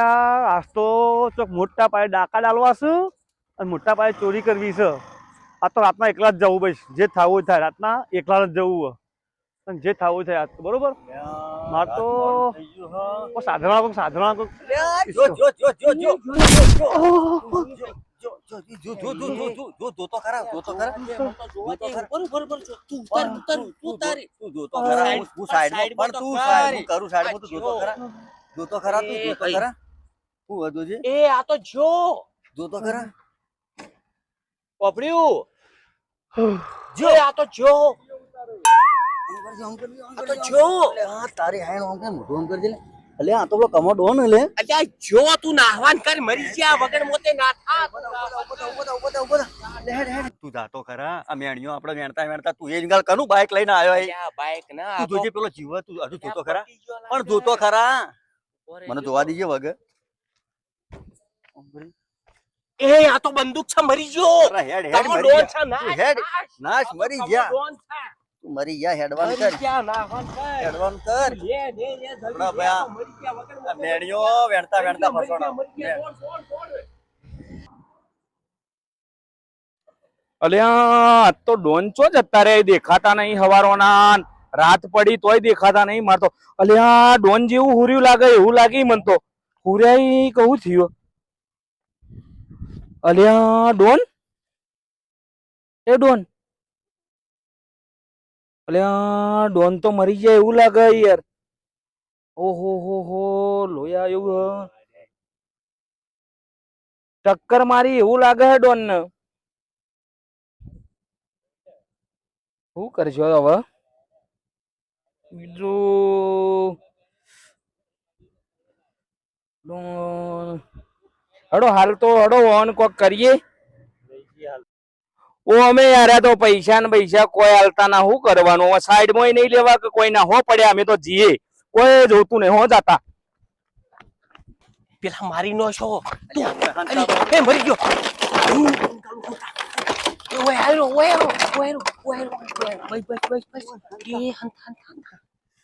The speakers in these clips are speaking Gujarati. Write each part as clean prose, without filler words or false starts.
આજ તો ચોક મોટા પાયે ડાકા ડાલવા છે અને મોટા પાયે ચોરી કરવી છે. આ તો રાતના એકલા જ જવું ભાઈ, જે થવું થાય રાતના એકલા જ જવું અને જે થવું થાય આજ તો બરોબર. માર તો સાધના જોતો ખરા તું જોતો ખરા હું વધુ છે એ આ તો જો જોતો ખરા પપડ્યું જો આ તો જો આ તો જો હા તારી હાઈન ઓમ કે મોઢું ઓમ કરજે લે આ તો કમો ડોન લે અલ્યા જો તું નાહવાન કર મરી જા વગર મોતે ના થા તું જાતો ખરા આ મેણિયો આપણે વેણતા તું એ ગાલ કનું બાઈક લઈને આવ્યો હે બાઈક ના તું જોજે પેલો જીવ તું હજુ જોતો ખરા પણ જોતો ખરા મને જોવા દીજે વગર એ આ તો બંદૂક છે મરી ગયો હેડ તમે ડોન છે ના હેડ નાશ મરી ગયા ડોન છે તું મરી ગયા હેડવાન કર મરી જા નાહવાન કર હેડવાન કર લે જલ્દી ભયા મરી જા વગર આ મેણિયો વેણતા ફસોણા અલ્યા તો ડોન ચો જ અત્યારે દેખાતા નહીં હવારોના રાત પડી તોય દેખાતા નહીં મારતો. અલ્યા ડોન જેવું હુર્યું લાગે એવું લાગી મન તો. હુર્યાઈ કહું થયું અલ્યા ડોન એ ડોન અલ્યા ડોન તો મરી જાય એવું લાગે યાર. ઓહો હો લોયા એવું ટક્કર મારી એવું લાગે હે ડોન ને. શું કરશો હવે બીજું હડો હાલ તો હડો ઓન કોક કરીએ. ઓ અમે યાર તો પૈસા ને પૈસા કોઈ હાલતા ના શું કરવાનું સાઈડ માં નહીં લેવા કે કોઈ ના હો પડ્યા અમે તો જીએ કોઈ જોતું નહીં હો જાતા પેલા મારી નો છો એ મરી ગયો ઓય આયો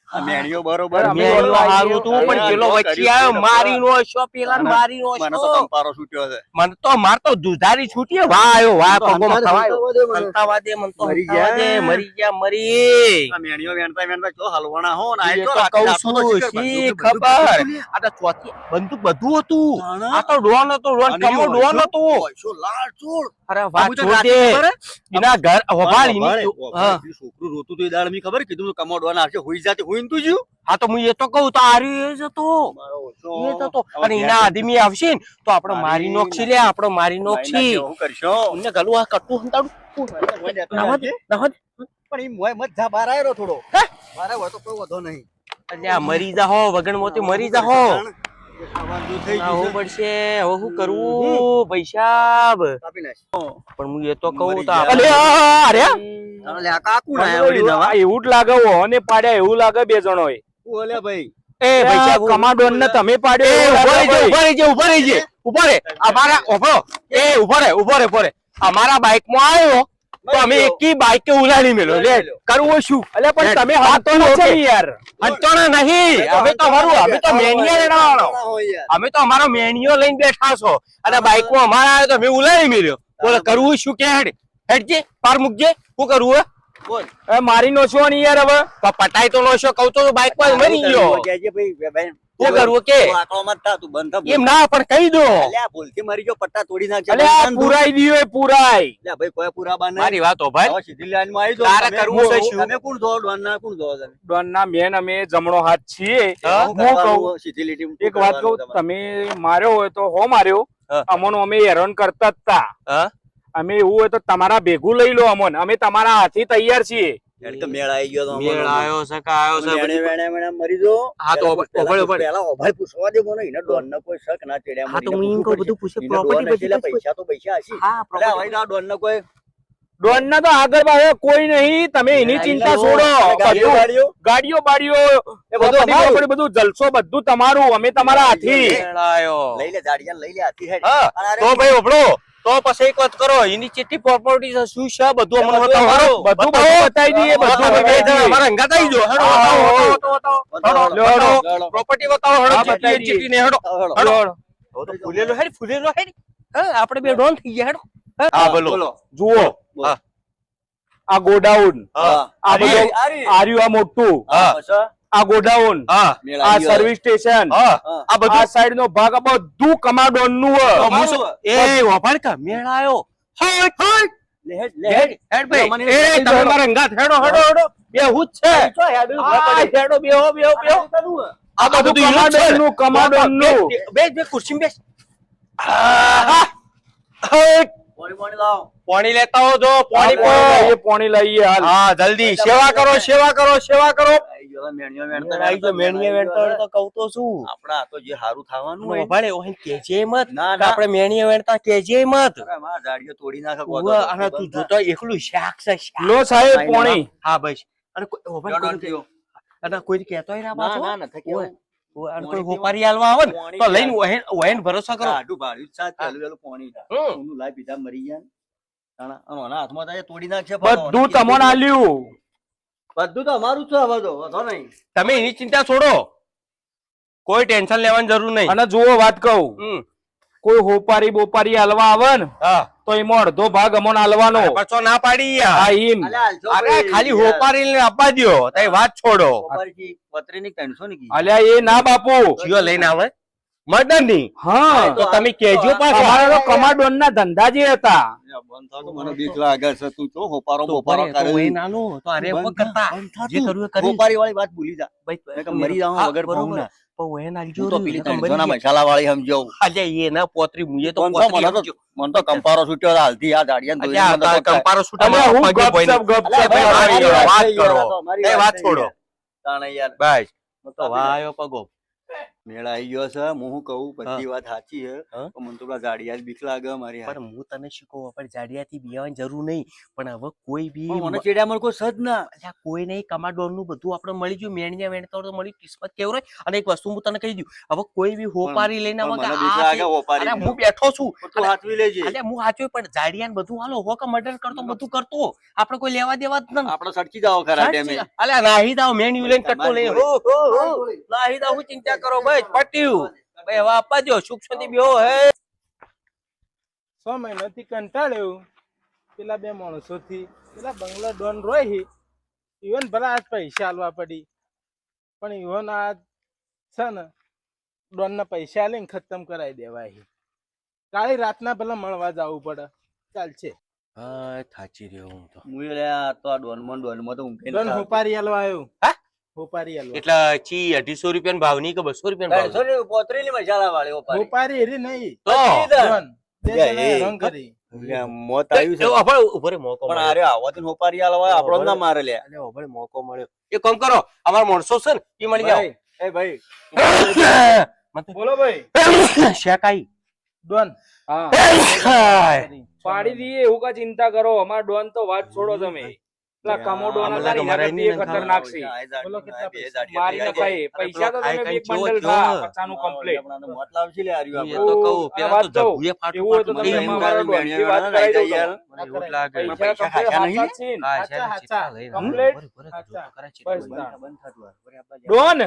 આ મેણિયો બરોબર મેળો હારું તું પણ પેલો વચ્ચે આવ્યો મારી નો છો પેલા મારી નો મને તો કંપારો છૂટ્યો છે મને તો માર તો દુધારી છૂટી વાહ આવ્યો વાહ પગોમાં ખવાયો અંતાવાદે મન તો મરી ગયા મરી ગયા મરી આ મેણિયો વેણતા જો હલવાણા હો ને એ આઈ તો તો કહું છું શી ખબર આ તો ચોથી બંદૂક બધું હતું આ તો ડોન હતો ડોન કમો ડોન હતો શું લાલ ચૂળ અરે વાત છોડે એના ઘર હોભાળ છોકરું રોતું તો એ દાળ મી ખબર કીધું કમોડવા નાખશે હુઈ જાતે હુઈન તું જ્યું હા તો હું એ તો કહું તો આરી એ જ હતો એ તો અને એના આદમી આવશે ને તો આપણે મારી નોખી લે આપણે મારી નોખી હું કરશો મને ગલું આ કટું હંતાડું પણ ઈ મોય મત જા બહાર આયરો થોડો મારે હોય તો કોઈ વધો નહીં અલ્યા મરી જાહો વગણ મોતી મરી જાહો હું પડશે હવે શું કરવું પૈસા પણ હું એ તો કહું તો અરે કાકુ ના વળી જવા એવું જ લાગે અને પાડ્યા એવું લાગે બે જણો ઓલે ભાઈ એ પૈસા કમાડોન ને તમે પાડ્યો ઉભો રે અમારા ઉભો રે અમારા બાઈક માં આવ્યો તો અમે એકી બાઈક ઉલાડી મેલો લે કરવું શું એટલે પણ તમે હાથો નથી યાર હંચોણા નહીં અમે તો મેનિયા લેવાનો અમે તો અમારો મેનિયો લઈને બેઠા છો અને બાઈક માં અમારા આવ્યો તો અમે ઉલાડી મેલ્યો બોલે કરવું શું કે હેડજે પાર મૂકજે શું કરવું બોલ મારી નો છો ને યાર હવે પટાઈ તો નો છો કહું તો બાઈક માં મરી ગયો શું કરવું કે એમ ના પણ કહી દો ભૂલથી મરી ગયો પટ્ટા તોડી નાખે પુરાઈ દિયો પુરાઈ ભાઈ કોઈ પુરાબા નહીં મારી વાત ભાઈ સીધી લાઈન માં આવી જાઓ તારે કરવું છે શું તમે કોણ દો ડોન ના કોણ દો તમે ડોન ના મેન અમે જમણો હાથ છીએ હું કહું સીધી લીટી એક વાત કહું તમે માર્યો હોય તો હો માર્યો અમોનો અમે હેરાન કરતા જ તા અમે એવું હોય તો તમારા ભેગું લઈ લો અમોન અમે તમારા હાથી તૈયાર છીએ તો મેળ આવી ગયો તો મેળ આવ્યો છે કે આવ્યો છે વેણે મરી જો હા તો પેલા ઓભાઈ પૂછવા દે મને એને ડોન ને કોઈ શક ના ચડ્યા હા તો હું એમ કહું બધું પૂછે પ્રોપર્ટી બધી પૈસા તો પૈસા હશે હા પ્રોપર્ટી આ ડોન ને કોઈ ડોન ના તો આગળ પાછળ કોઈ નહીં તમે એની ચિંતા છોડો ગાડીઓ બાડીઓ બધું જલસો બધું તમારું અમે તમારા હાથી લઈ લે ગાડીયા લઈ લે હાથી હેડ તો ભાઈ ઓપડો તો પછી એક વાત કરો એની કેટલી પ્રોપર્ટી છે શું છે બધું અમને બતાવો હારો. બધું બતાવી દઈએ બધું અમે બે જણા બતાવી અમારા અંગાત આવી જાઓ. હેડો બતાવો. પ્રોપર્ટી બતાવો હેડો હા, ચીટી બતાવી ચીટી ને હેડો. દઈએ. ફૂલેલો હેડ. હા આપણે બે ડોન થઈ ગયા હેડો. હા બોલો. જુઓ હા. આ ગોડાઉન હા. આ બધું આર્યું આ મોટું હા. આ ગોડાઉન હા. આ સર્વિસ સ્ટેશન હા. આ બધું આ સાઈડ નો ભાગ આ બધું કમાડોન નું તો હું શું એ વાપર કા મેળ આયો. હેડ ભાઈ. એ તમે મારા અંગાત હેડો. બે હું જ છે. હેડો બેહો. આ બધું કમાડોન નું કમાડોન નું બે ખુરશી બેસ. પાણી લેતા હો જો પાણી પો. પાણી લઈએ હાલ હા જલ્દી સેવા કરો. મેણીએ વેણતા હોય તો કહું તો શું આપડા આ તો જે સારું થવાનું હોય ભાડે ઓહન કેજે મત ના, કે આપણે મેણીએ વેણતા કેજે મત. મારા ઝાડીઓ તોડી નાખે ઉવ્વ, અને તું જોતો એકલું શાક છે શાક. લો સાહેબ પાણી હા બસ અને અને કોઈ કહેતો ના પાછો નથી કેવું. અને કોઈ હોપારી આલવા આવે ને તો લઈને ઓહેન ભરોસો કરો. આટલું ભાડ્યું જ સાથ પહેલું પાણી ઊંધું લાઈ પીધા મરી ગયા ને. તાણા, અને આના હાથમાં થાય તોડી નાખશે બધું તમને આલ્યું બધું તો અમારું છે હવે તો વાંધો નહીં. તમે એની ચિંતા છોડો કોઈ ટેન્શન લેવાની જરૂર નહીં. અને જુઓ વાત કહું કોઈ હોપારી બોપારી હાલવા આવે ને હા તો એમાં અડધો ભાગ અમોને હાલવાનો પાછો ના પાડી યાર. હા એમ અલ્યા, હાલજો અરે ભાઈ. ખાલી હોપારી ને આપવા દ્યો તઈ વાત છોડો. હોપારીથી પતરીની 300 ની કીધી. અલ્યા એ ના બાપુ જીઓ લઈને આવે મર્ડર ની હા તો તમે કેજો પાછો. અમારા તો કમાડોન ના ધંધા જે હતા બંધ થા તો મને બીક લાગે છે. તું તો હોપારો તો બોપારો ભલે, તો કરે. એ નાનો તો અરે બંધ કરતા થા, બંધ થા જે તું. કરવું એ કરી. હોપારી વાળી વાત ભૂલી જા. ભાઈ, મેં કહ્યું મરી જાઉં હા, વગર બરોબર. ભાવ ના. પણ ઓહે નાલજો હું તો પેલી રહ્યું, 300 ના નકર મસાલા વાળી સમજો. આજે એ ના પોતરી મુએ તો મને પોતરી તો સમજો. મને તો કંપારો છૂટ્યો હાલથી આ ઝાડિયાને આજે આ ધોઈને મને તો કંપારો છૂટા અલ્યા હું પગે ભોઈને. ગપસપ અલ્યા, ભાઈ, ભાઈ, મારી મારી વાત વાત કરો. કરો. મારી એ વાત થઈ છોડો. યાર. તાણે યાર બસ તો વાયો પગો. મેળ આવી ગયો છે. હું શું કહું બધી વાત સાચી છે. હા. પણ મને તો પેલા ઝાડિયા જ બીક લાગે મારી હારે. પણ હું તને શીખવું આપણે જાડિયાથી બિયાવાની જરૂર નહીં પણ હવે કોઈ બી પણ મને ચેડ્યા મને કોઈ સજ ના. અલ્યા કોઈ નહીં કમાડોન નું બધું આપણે મળી ગયું મેણિયા વેણતા તો મળી કિસ્મત કેવું રહે. અને એક વસ્તુ હું તને કહી દઉં હવે કોઈ બી હોપારી લઈને પણ આવે મને બીક કે આ લાગે છે. હોપારી અરે હું બેઠો છું પણ તું હાચવી લેજે. અલ્યા હું સાચું પણ જાડિયાને બધું હાલો હો કે મર્ડર કરતો બધું કરતો આપણે કોઈ લેવા દેવા જ નથી. આપણે સટકી જાઓ ખરા ટેમે. અલ્યા નાહી દાવ મેન્યુ લઈને કટકો લઈ નાહી દાવ હું ચિંતા કરો ભાઈ પટ્યું ભાઈ હવે આપવા દો સુખ શાંતિ બેહો હે 6 મહિનાથી કંટાળ્યો પેલા બે માણસોથી પેલા બંગલા ડોન રોહી ઈવન ભલા આજ પૈસા આલવા પડી પણ ઈવન આજ છે ને ડોન ના પૈસા આલીને ખતમ કરાવી દેવાય કાળી રાતના ભલા મળવા જવું પડે ચાલશે હા થાચી રહ્યો હું તો હું લે આ તો આ ડોનમાં તો ઊંઘે ડોન હોપારી આલવા આવ્યો હા? હોપારી આલવા એટલે ચી 250 રૂપિયા ભાવની કે 200 રૂપિયા ભાવ પોતરીની મસાલા વાળી હોપારી. હોપારી એરી નહીં તો ડોન બે યા, જણાએ એ. રંગ કરી લે, મોત આવ્યું છે. આપણે ઉભરે મોકો પણ મળ્યો. આરે આવવાથી હોપારી આલવા આપણો જ ના મારે લે. અલ્યા ઉભરે મોકો મળ્યો એક કામ કરો અમાર માણસો છે ને એ મળી જાવ ભાઈ, એ ભાઈ બોલો ભાઈ શેકાઈ ડોન હા પાડી દઈએ એવું કા ચિંતા કરો અમાર ડોન તો વાત છોડો તમે પેલા કમોડોન હતા ને એના કરતી એ ખતરનાક છે બોલો કેટલા પૈસા? મારી નખાય પૈસા તો તમે એક બંડલ થા 50 નું કમ્પ્લીટ મોત લાવશે લે આર્યું એ આપણે. તો કહું પેલા તો જભુએ ફાટું એવું હોય તો ફાટું તમે મારી અમારા મેળીએ ડોનથી વાત મેળીએ કરાવી દો યાર. મને એવું જ લાગે પૈસા પૈસા complete ખાચા નહીં? હાચા છે ને? હા, હાચા, શેના ચિત્તા હાચા. લઈને. Complete? બરોબર, બરોબર, હાચા. કરે છે. બસ ના. બંધ થતું હોય. બરાબર આપણે ડોન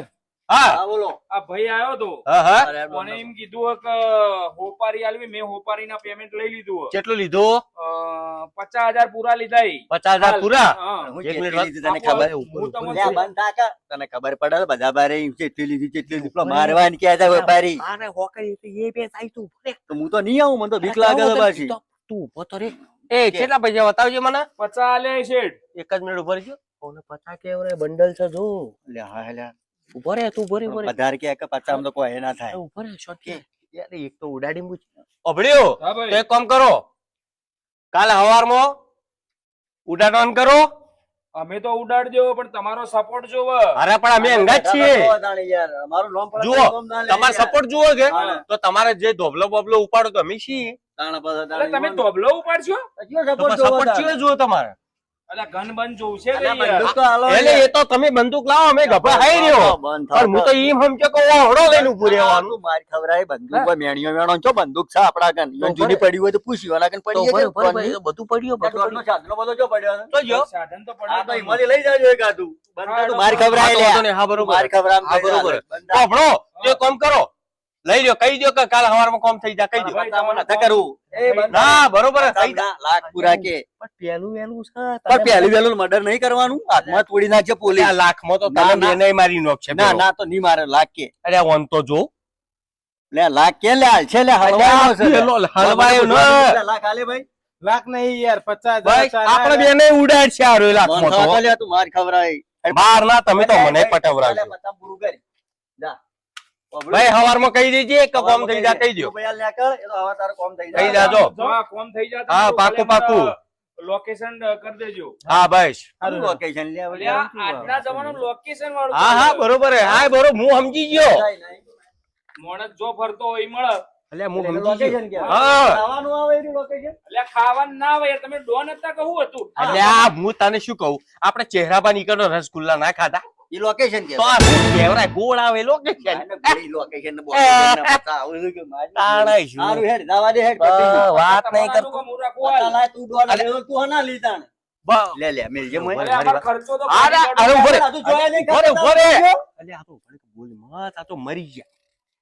હા હા, બોલો. આ ભાઈ આવ્યો તો હા હા અરે, મને એમ કીધું હોય કે હોપારી આલવી મેં હોપારી ના પેમેન્ટ લઈ લીધું હોય. કેટલું લીધું 50,000 પૂરા લીધા ઈ. 50,000 પૂરા હા. હું એક મિનિટ કેટલી લીધી તને આપો, ખબર? હું તમને લે, આ બંધ થા કે? તને ખબર પડે બધા બારે કેટલી લીધી કેટલી લીધી. પેલો મારવાની ક્યાં જાય વેપારી? આને હોકરી તો એ બે થાય તું ઉભરે. તો હું તો નહીં આવું મને તો બીક લાગે છે પાછી. તું ઉભો તો રે એ કેટલા પૈસા બતાવજે મને 50 આલ્યા શેઠ. એક જ મિનિટ ઉભો રહેજો કોને 50 કેવો રે બંડલ છે જો લે, હા, લે. ઉભો રે તું ઉભો રે ઉભો રે વધારે કે 50 માં તો કોઈ ના થાય. ઉભો રે શોટ યાર એક તો ઉડાડી મૂક અભડ્યો હા તો ભાઈ એક કામ કરો કાલે હવારમાં ઉડાડવાનું કરો અમે તો ઉડાડજો પણ તમારો સપોર્ટ જોવો. અરે પણ અમે અંગાત છીએ યાર, અમારું નામ પડે જુઓ, તો નામ ના લે તમારે યાર. સપોર્ટ જુઓ કે હા. તો તમારે જે ધોબલો બોબલો ઉપાડો તો અમે છીએ તાણા પાછા એટલે તાણા તમે ઈવન. ધોબલો ઉપાડશો? હજુ તો support જોવો સપોર્ટ તારે. ચીયો જુઓ તમારે અલ્યા ગન બન જોવશે કે અલ્યા, યાર? બંદૂક તો હાલો એટલે યાર. એ તો તમે બંદૂક લાવો અમે ગભા હાઈ રહ્યો બંધ પણ હું તો એમ સમજ્યો કે ઓહળો લઈને ઉભું રહેવાનું તું મારી ખવડાય બંદૂક પર મેણીઓ મેણો છો બંદૂક છે આપડા કન ઈવન તો જૂની ભલે. પડી હોય તો પૂછી વાલા કન પડી તો છે બરોબર, ભાઈ, તો બધું પડ્યું દોડનો સાધનો બધો જો પડ્યો છે? તો જો સાધન તો આ તો પડ્યું હિમાલય લઈ જાજો એક આધું બંધ કર તું મારી હા, ખવડાય તો લે વાંધો નહીં, હા બરોબર મારી ખવડાવ હા બરોબર તો ભણો તો કામ કરો લઈ લ્યો કહી દો કે કાલ સવારમાં કામ થઈ જાય કહી દો નથી કરવું એ બંધ ના બરોબર થઈ જાય ના, લાખ પૂરા કે પણ પેલું વેલું છે પણ પહેલી વહેલું મર્ડર નહીં કરવાનું હાથમાં તોડી નાખજે પોલીસ આ લાખમાં તો ના, તમે ના. બેને મારી નોખશે ના પેલો. ના તો નહીં મારે લાખ કે અરે ઓન તો જો લે લાખ કે લે હાલ છે લે હલવાનો છે લે. પેલો હલવાયો ને લે, લાખ હાલે ભાઈ લાખ નહીં યાર 50,000 ભાઈ ચાલ્યા. આપણે બેને ઉડાડશે આ રોય લાખમાં બંધ થવા તો લે તું માર ખવડાય માર ના તમે તો મને લે, પટાવરાવજો પતામ પૂરું કરી જા ભાઈ હવારમાં કહી દેજે કે કામ થઈ જાય કહી દો તું ભાઈ હાલ નીકળ, એ તો હવે તારું કામ થઈ કહી જાય જાજો જો આ કોમ થઈ જાય હા, પાકું, પાકું. લોકેશન કરી દેજો. હા ભાઈ સારું લોકેશન લે હવે અલ્યા આજના જમાનામાં લોકેશન વાળું હા હા બરોબર હે. હા બરોબર હું સમજી ગયો મોણસ જો ફરતો હોય ઈ મળે. એટલે હું સમજી લોકેશન ગયો કે હા ખાવાનું આવે એનું લોકેશન અલ્યા ખાવાનું ના હોય યાર, તમે ડોન હતા કહું હતું. એટલે આ હું તને શું કહું આપણે ચહેરાબા નીકળો રસગુલ્લા ના ખાધા ઈ લોકેશન કે તો આ શું કહેવાય ગોળ આવે લોકેશન લોકેશન ને પતા આવું કે મારી તાણાય શું સારું હેડ દાવા દે હેડ પતી ગયું. વાત નહીં તમારું કરતો કામ હું રાખું પતા હાલ. લાય તું ડોલા લેવો તું હના લીધા ને બ- લે લે મેલ જે મોય અલ્યા અમારો ખર્ચો તો અરે, કરી અરે, ઉભો રે. આ તું જોયા નહીં ઉભો રે, ખાતા ઉભો રે. તા અલ્યા આ તો ઉભો રે, બોલ મત આ તો મરી ગયા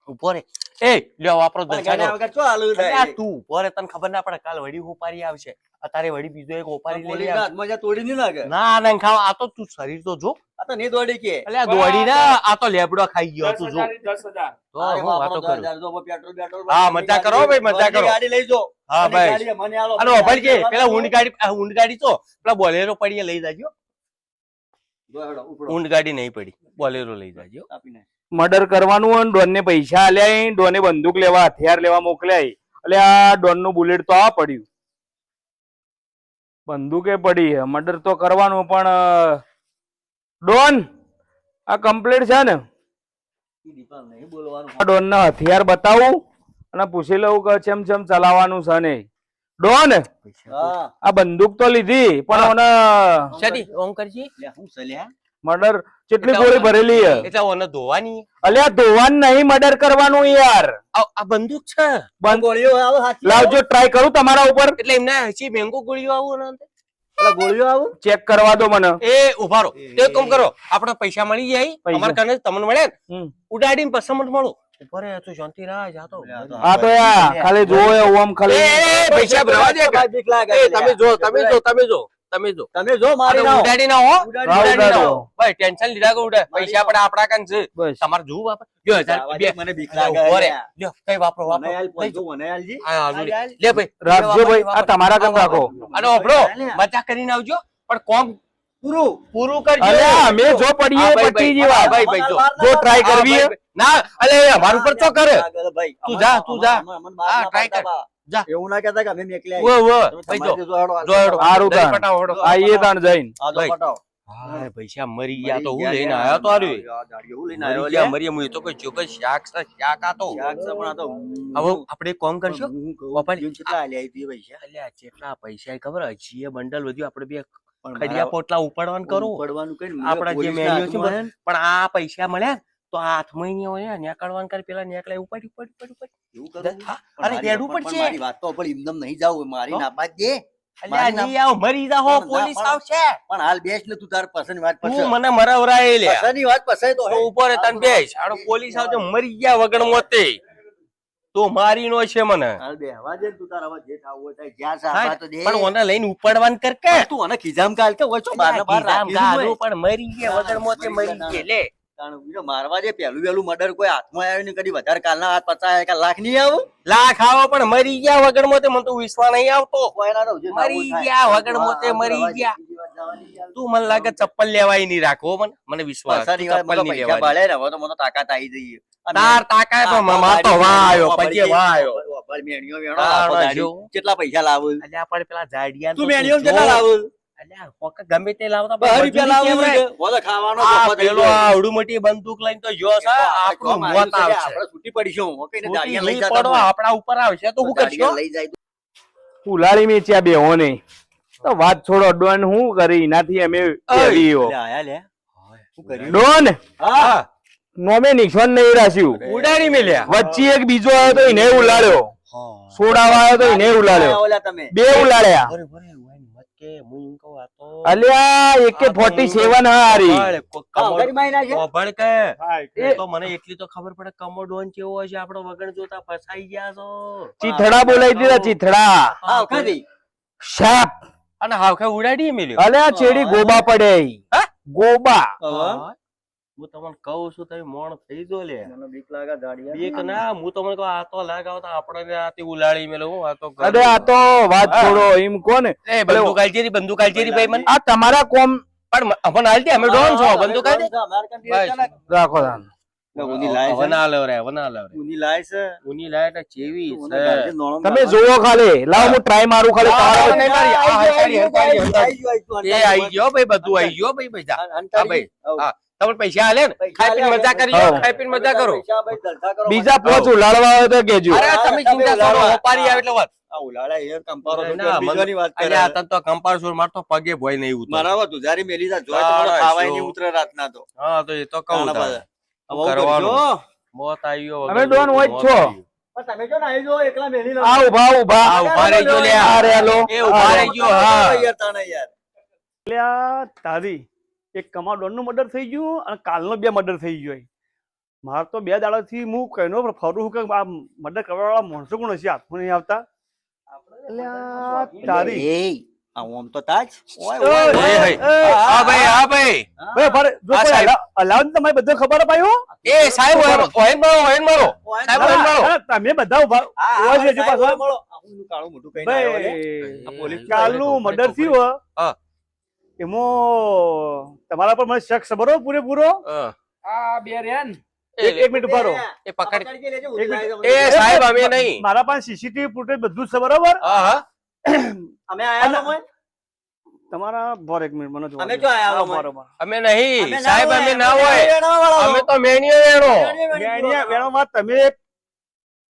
ઉભો રે એ લ્યો વાપરો પણ દર્શાનો ગાડા વગર ચો હાલું અલ્યા થાય તું ઉભો રે તને ખબર ના પડે કાલ વડી ઉપારી આવશે અત્યારે વડી બીજો એક ઉપારી લઈ પોલીસ આવે હાથમાં જા તોડી નહીં લાગે ના ના ખાવ આ તો તું શરીર તો જો આ તો નહીં દોડી કે અલ્યા દોડી ના આ તો લેબડો ખાઈ ગયો તું જો 10,000. તો અરે હું બાપરો, વાતો કરું 10,000 જો પેટ્રોલ બેટ્રોલ હા, મજા કરો ભાઈ, મજા કરો. ગાડી લઈ જો હા મને ભાઈ ગાડી મને આલો અને ઓભળ કે પેલા ઊંટ ગાડી તો પેલા બોલેરો પડીએ લઈ જાજો જો હેડો, ઉપડો. ઊંટ ગાડી નહીં પડી બોલેરો લઈ જાજો આપીને. મર્ડર કરવાનું હોય ને ડોન ને પૈસા આલ્યા ડોને બંદૂક લેવા હથિયાર લેવા મોકલ્યા એટલે આ ડોન નું બુલેટ તો આ પડ્યું બંદૂકે પડી મર્ડર તો કરવાનું પણ ડોન આ કમ્પ્લીટ છે ને ઈ દીપાલ નહીં બોલવાનું. આ ડોન ના હથિયાર બતાવું અને પૂછી લઉં કે ચેમ ચેમ ચલાવવાનું છે ને ડોન હા આ બંદૂક તો લીધી પણ ઓને શેની ઓમ કરજી લે હું સલ્યા મર્ડર કેટલી ગોળી ભરેલી છે એટલે ઓને ધોવાની અલ્યા ધોવાન નહીં મર્ડર કરવાનું યાર આ બંદૂક છે ગોળીઓ આવે હાથી લાવજો ટ્રાય કરું તમારા ઉપર એટલે એમને હજી મેંગો ગોળીઓ આવું ને પેલા ગોળીઓ આવે ચેક કરવા દો મને એ ઉભા રહો તો એક કામ કરો આપણે પૈસા મળી જાય પૈસા. અમાર કને તમને મળે ને હમ. ઉડાડીને પછી મને મળો ઉભા રહે તું શાંતિ રાહ જાતો હા તો યાર ખાલી જોવો એવું આમ એ, ખાલી એ, પૈસા ભરવા દે કે. બીક લાગે એ, તમે જો તમે જો તમે જો તમે જો તમે જો મારી અને નાઓ. ઉડાડી ના હો ઉડાડી ઉડાડી ના ઉડાડો. હો ભાઈ ટેન્શન લીધા કે ઉડાડ પૈસા આપણે આપણા કાન છે બસ તમારે જોવું બાપા જો હજાર જવા બે દે, મને બીક લાગે ઉભો રહે. લ્યા. લ્યો, કઈ વાપરો મને વાપરો હાલ લઈ જાઓ. મને હાલજી. હા, હા, લે. હાલ. લે ભાઈ રાખજો ભાઈ આ તમારા કામ રાખો અને ઓભળો મજા કરીને આવજો પણ કોમ પૂરું પૂરું કરજો અલ્યા અમે જો પડીએ હા, ભાઈ, પટી ભાઈ. જેવા હા, ભાઈ, ભાઈ, જો. જો ટ્રાય હા, કરવી ભાઈ, ના અલે અમાર ઉપર તો કરે ભાઈ તું જા, તું જા. હા, હા try કર. જા. એવું ના કહેતા કે અમે મેકલે વો વો તમે ભાઈ જો તમારી જો હેડો, જો હેડો. હારું દહીં તાણ. પટાવો હેડો. આઈએ તાણ જઈને આ જો ભાઈ. પટાવો. હા પૈસા મરી ગયા તો હું મરી લઈને ગયા, આવ્યો તો આર્યું. આ દાઢીઓ હું લઈને આવ્યો મરી ગયા મરી હું એ તો કોઈ ચોક્કસ શાક છે શાક આ તો શાક છે પણ આ તો હવે આપણે એક કામ કરશો હું કહું, બાપા, કેટલા આલ્યા ઈ પૈસા અલ્યા કેટલા પૈસા ખબર હજી એ બંડલ વધ્યું આપણે બે પણ ખડિયા પોટલા ઉપાડવાનું કરો પડવાનું કઈ આપણા જે મેન્યુ છે ને, પણ આ પૈસા મળ્યા ને તો આ હાથમાં નહીં હોય નેકળવાનું કરે પેલા નેકળે ઉપાડી ઉપાડી ઉપાડી એવું કરું હા, પણ અરે મારી- હેડવું પણ પડશે. મારી વાત તો પણ એમનેમ નહીં જાવું મારી તો? નાપાસ દે અલ્યા મારી નહીં આવ મરી જાહો પણ ના, પોલીસ પણ- આવશે પણ હાલ બેસ ને તું તાર પસંદ વાત તું પસંદ મને મરાવરાય લે પસંદની વાત પસંદ તો તો ઉપર તને બેસ આડો પોલીસ આવશે મરી ગયા વગર મોતે તો મારી નો છે મને હાલ બે હવા દે ને તું તાર હવે જે થાવું હોય થાય જ્યાં હા, સાપા તો દે પણ ઓને લઈને ઉપાડવાનું કર કે તું મને ખીજામ કાલ કે ઓછો બાર ને બાર ગીધામ રાખી ગારું દીધું હોય. પણ મરી ગયા વગર મોતે મરી ગયા લે તાણ બીજો મારવા દે પહેલું વહેલું મર્ડર કોઈ હાથમાં આવ્યું ને કદી વધારે કાલના હાથ 50 લાખ નહીં આવું લાખ આવો પણ મરી ગયા વગર મોતે મને તો વિશ્વાસ નહીં આવતો કોઈના તો જે થવું મરી થાય. ગયા વગર મોતે આ મરી રવા દે, ગયા. બીજી વાત જવાની યાર. તું મને લાગે ચપ્પલ લેવાય નહીં રાખો મને મને વિશ્વાસ પૈસાની વાત, ચપ્પલ મને નહીં પૈસા લેવાની ભાળે ને, હવે તો મને તાકાત આવી જઈ અને તાર તાકાત તો આખો માર તો દાડી વાહ આવ્યો મેણીઓ પછી વાહ આવ્યો વાપર મેણીઓ વેણો, તાણ આખો દાડી. જો. કેટલા પૈસા લાવું અલ્યા આપણે પેલા જાડિયા તું મેણીઓ કેટલા લાવું અલ્યા હોકા ગમે તે લાવતા 10 રૂપિયા મજૂરી લાવું કેમ રે? બોલો ખાવાનો આ ગોખો થઈ પેલો ગયો. આ આવડું મોટી બંદૂક લઈને તો જો છે આપણું કોમ મોત આવ્યું છે, આવશે આપણે છૂટી પડીશું હું કહીને છૂટી દાડિયા લઈ નહીં જતા પડો, હોય. આપણા ઉપર આવશે તો શું કરશો દાડિયા લઈ જાય તો ઉલાળી મેચ્યા બેહો ને તો વાત છોડો ડોન હું કરી એનાથી અમે કેરીઓ. લે આયા લે શું કર્યું ડોન હા નોમે નિશાન નહીં રાખ્યું. ઉડાડી મેલ્યા. વચ્ચે એક બીજો આવ્યો તો એને ઉલાડ્યો. સોડાવા આવ્યો તો એને ઉલાડ્યો. ઓલા તમે બે ઉલાડ્યા. બરે બરે ઓય મત કે હું એમ કહું આ તો અલ્યા AK-47 હારી. ગાડી માં નાખે ખબર કે એ તો મને એટલી તો ખબર પડે કમોડોન કેવો હશે આપણો વગણ જોતા ફસાઈ ગયા છો. ચીથડા બોલાવી દીધા ચીથડા. હા ખાધી સાપ. અને હાવખે ઉડાડી મેલ્યો. અલ્યા ચેડી ગોબા પડે. ગોબા. હવે હું તમને કહું છું તમે મોણ થઈ જો લે. મને બીક લાગે ગાડી બીક ના હું તમને કહું આ તો લગાવતા આપણે આથી ઉલાડી મેલો હું આ તો અરે આ તો વાત છોડો એમ કોને એ બંદૂક આલજેરી ભાઈ મને આ તમારા કોમ પણ અમને આલજે અમે ડોન છો બંદૂક આલજે રાખો તાન. ઉની લાય છે વના લેવ રે વના લેવ રે ઉની લાય છે ઉની લાય ને ચેવી ઉની છે. ગાડી નોણમ તમે જોવો ખાલી લાવ હું ટ્રાય મારું ખાલી તમારા નહીં મારી. આ હંતાડી, હંતાડી, હંતાડી. આઈ એ આઈ ગયો ભાઈ બધું આઈ ગયો ભાઈ પૈસા હા ભાઈ હા તમને પૈસા આલે ને ખાઈ પીને મજા કરી લો હા. ખાઈ પીને મજા કરો. બીજા પોચ ઉલાડવા આવે તો કેજો. અરે તમે ચિંતા કરો હોપારી આવે એટલે વાત આ ઉલાડા યાર કંપારો ના, બીજાની વાત કરે અલ્યા તન તો કંપાર સુર મારતો પગે ભોય નહીં ઉતર. મારા વાત ઉધારી મેલી જા જોય તો મને તારા ખાવાય શું? નહીં ઉતરે રાતના તો હા તો એ તો કહું તારા તારે. પાસે. હવે હું કરવાનું. કરજો. મોત આવ્યો અમે ડોન હોય જ છો. પણ તમે જો ને આવી જો એકલા મેલી લો આ ઉભા ઉભા આ ઉભા રહેજો લે આ રેલો એ ઉભા રહેજો હા યાર તાણે યાર એટલે તારી એક કમાડોનનું મર્ડર થઈ ગયું અને કાલનો 2 મર્ડર થઈ ગયો. મારે તો 2 દાડાથી હું કઈનો ફરું છું કે આ મર્ડર કરવાવાળા માણસો કોણ હશે હાથમાં નહીં આવતા. એટલે આ તારી એ આ ઓમ તો તાજ ઓય ઓય, ઓય એ ભાઈ ઓય, હા ભાઈ હા ભાઈ ભાઈ ફરે જો આ કોઈ સાહેબ. અલાઉન તમારે બધો ખબર પાયો. એ સાહેબ ઓહેન મારો સાહેબ ઓહેન મારો તમે બધા ઉભા આ ઉભા જ રહેજો પાછો. મળો આનું કાળું મોટું કઈ ના આવ્યો લે ભાઈ આ પોલીસ કાલનું મર્ડર થયું હા. એમાં તમારા પર મને શક છે બરોબર પૂરેપૂરો. આ બે રેન એક મિનિટ ઉભા રહો. એ પકડ પકડી લેજો એક મિનિટ. એ સાહેબ અમે નહીં મારા પાસે સીસીટીવી ફૂટેજ બધું જ છે બરોબર. હા હા અમે આયા તો મોય તમારા ભર એક મિનિટ મને જોવા અમે દો. જો આયા હા, હોય. બરોબર. અમે નહીં અમે ના સાહેબ હોય, અમે ના હોય વેણવાવાળા અમે તો મેનિયો વેણો વેણિયા વેણોમાં તમે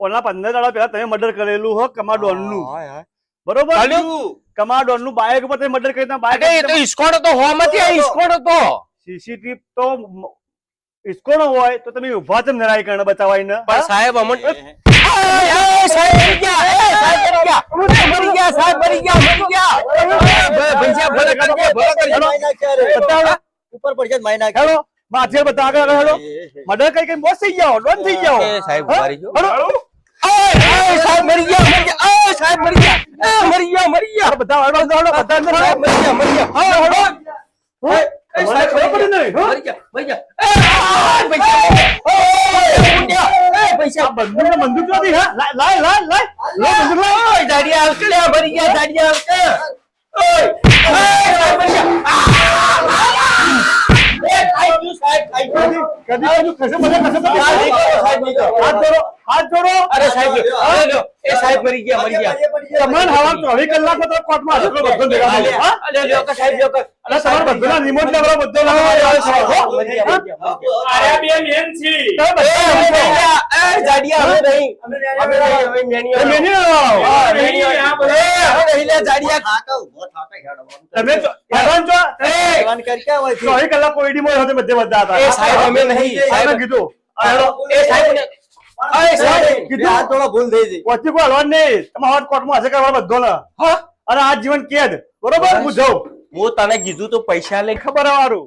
ઓલા 15 દાડા પહેલા તમે મર્ડર કરેલું હો કમાડોનનું બરોબર. ચાલ્યું? કમાડોનનું બાઇક ઉપર તમે મર્ડર કરી અરે એ તો ઇસ્કોડ હતો હોમાંથી આ ઇસ્કોડ હતો સીસીટીવી તો ઇસ્કોનો હોય તો તમે ઉભા ચમ નરાઈ કરીને બચાવાઈને પણ સાહેબ અમન સાહેબ મરી ગયા મરી ગયા સાહેબ મરી ગયા ભૈયા ભલે કરજે ભલે કરજે બતાવો. ઉપર પડશે માઈ નાખે હેલો માથે બધા આગળ હેલો મર્ડર કઈ કઈ બોસ થઈ જાઓ ડોન થઈ જાઓ. એ સાહેબ હા? મારી ગયો હેલો. સાહેબ મરી ગયા સાહેબ મરી ગયા મરી ગયા બધા આગળ જાઓ, બધા અંદર સાહેબ આવો. મરી ગયા હા, હેલો. હા? મને ખબર પડી નહીં, હા? મરી ગયા પૈસા આ બંદૂક નથી હા લાય લાય લાય લાય બંદૂક લાય. ઓય દાડિયા આવકડ્યા મરી ગયા દાડિયા આવકડ્યા ઓય સાહેબ મરી ગયા સાહેબ ખાઈ ગયું કદી કદી કસે મને કસે મને સાહેબ હાથ જોડો હાથ જોડો. અરે સાહેબ એ સાહેબ મરી ગયા મરી ગયા તમારે હવા 24 કલાકમાં તો કોર્ટમાં હાજર કરો, બધો ભેગા મળો. હા? અરે લ્યો કે સાહેબ લ્યો કે અરે તમારે બધાના રિમોટ લેવડો બધો લાવો. મરી ગયા અરે બે મેન છે તમે બધા એ જાડિયા અમે નહીં અમે નહીં અમે મેનિયો મેની લાવો. અમે નહીં લે જાડિયા થાકા ઉભો થાકા હેડો તમે તો હેરાન છો. હેરાન કરી ક્યાં હોય છે 24 કલાક કોઈડીમાં હતા બધે બધા હતા. એ સાહેબ અમે નહીં સાહેબે સાહેબ કીધું આ હેડો. એ સાહેબ ને એ સાહેબ કીધું. આ થોડો ભૂલ થઈ ગઈ વચ્ચે કોઈ હલવાનું નહીં. તમારે હાથ કોર્ટમાં હશે કરવા બધો ને. હા અને આ જીવન કેદ બરોબર હું જાઉં હું તને કીધું તો પૈસા લઈ ખબર હે વારું